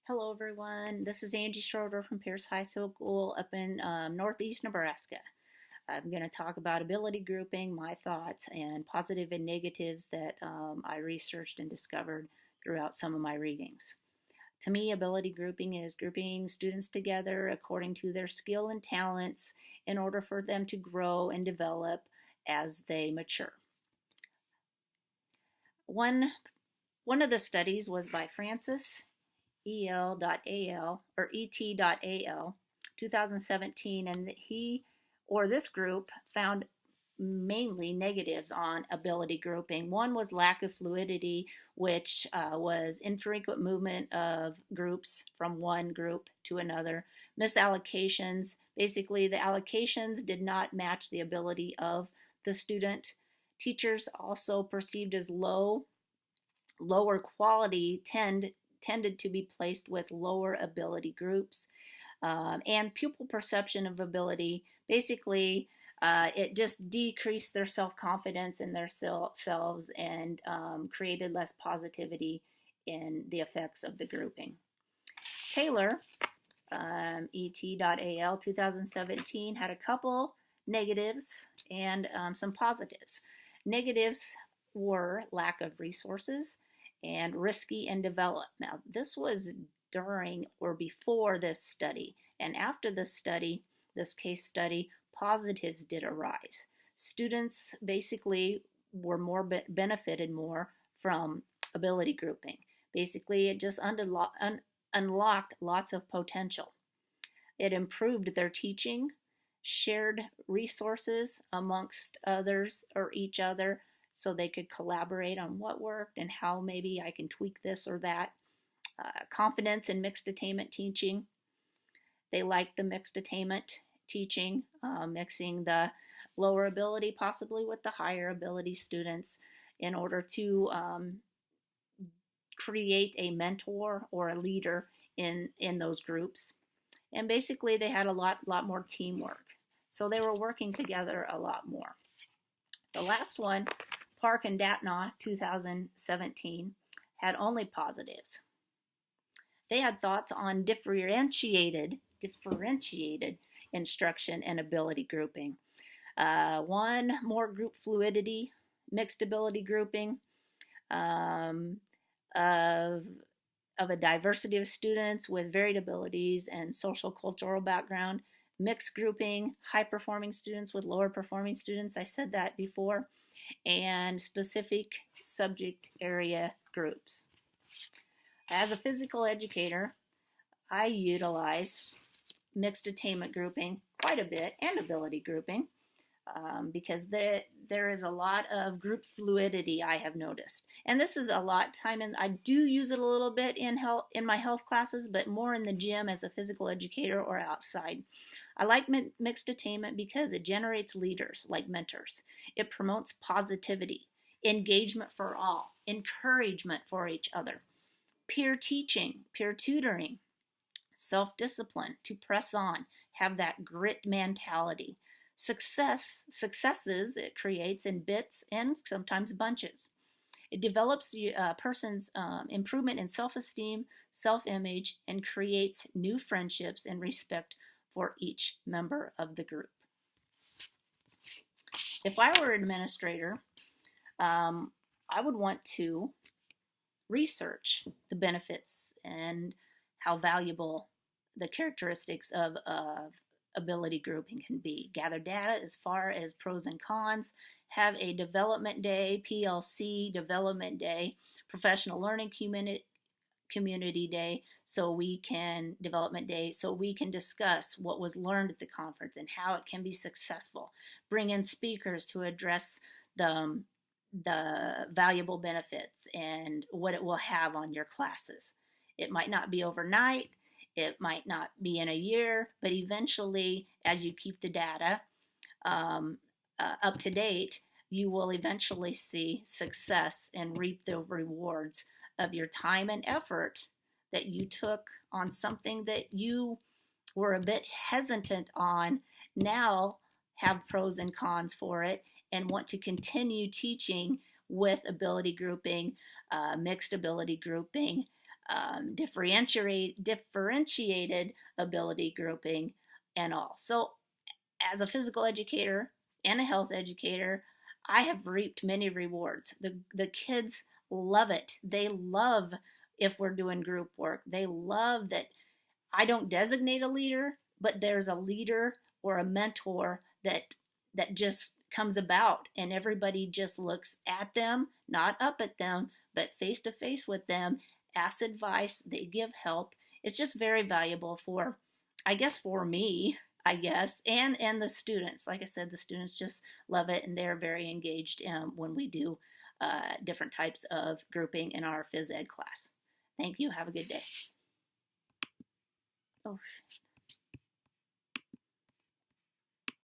Hello, everyone. This is Angie Schroeder from Pierce High School up in Northeast Nebraska. I'm going to talk about ability grouping, my thoughts, and positive and negatives that I researched and discovered throughout some of my readings. To me, ability grouping is grouping students together according to their skill and talents in order for them to grow and develop as they mature. One of the studies was by Francis EL.AL or ET.AL 2017, and this group found mainly negatives on ability grouping. One was lack of fluidity, which was infrequent movement of groups from one group to another. Misallocations, basically the allocations did not match the ability of the student. Teachers also perceived as lower quality tended to be placed with lower ability groups. And pupil perception of ability, basically, it just decreased their self-confidence in their selves and created less positivity in the effects of the grouping. Taylor, ET.AL 2017, had a couple negatives and some positives. Negatives were lack of resources and risky and develop. Now, this was during or before this study, and after this case study, positives did arise. Students basically were benefited more from ability grouping. Basically, it just unlocked lots of potential. It improved their teaching, shared resources amongst others or each other, so they could collaborate on what worked and how maybe I can tweak this or that. Confidence in mixed attainment teaching. They liked the mixed attainment teaching, mixing the lower ability possibly with the higher ability students in order to create a mentor or a leader in those groups. And basically they had a lot more teamwork. So they were working together a lot more. The last one, Park and Datnaw, 2017, had only positives. They had thoughts on differentiated instruction and ability grouping. One, more group fluidity, mixed ability grouping, of a diversity of students with varied abilities and social cultural background, mixed grouping, high performing students with lower performing students, I said that before, and specific subject area groups. As a physical educator, I utilize mixed attainment grouping quite a bit and ability grouping because there is a lot of group fluidity I have noticed. And this is a lot of time, and I do use it a little bit in my health classes, but more in the gym as a physical educator or outside. I like mixed attainment because it generates leaders like mentors. It promotes positivity, engagement for all, encouragement for each other, peer teaching, peer tutoring, self-discipline to press on, have that grit mentality. Successes it creates in bits and sometimes bunches. It develops a person's improvement in self-esteem, self-image, and creates new friendships and respect for each member of the group. If I were an administrator, I would want to research the benefits and how valuable the characteristics of ability grouping can be. Gather data as far as pros and cons. Have a development day, PLC development day, professional learning community day, development day, so we can discuss what was learned at the conference and how it can be successful. Bring in speakers to address the valuable benefits and what it will have on your classes. It might not be overnight, it might not be in a year, but eventually, as you keep the data up to date, you will eventually see success and reap the rewards of your time and effort that you took on something that you were a bit hesitant on, now have pros and cons for it and want to continue teaching with ability grouping, mixed ability grouping, differentiated ability grouping, and all. So, as a physical educator and a health educator, I have reaped many rewards. The kids love it. They love if we're doing group work. They love that I don't designate a leader, but there's a leader or a mentor that just comes about, and everybody just looks at them, not up at them, but face to face with them, asks advice, they give help. It's just very valuable for, I guess, for me, I guess, and the students. Like I said, the students just love it, and they're very engaged when we do different types of grouping in our phys ed class. Thank you. Have a good day. Oh.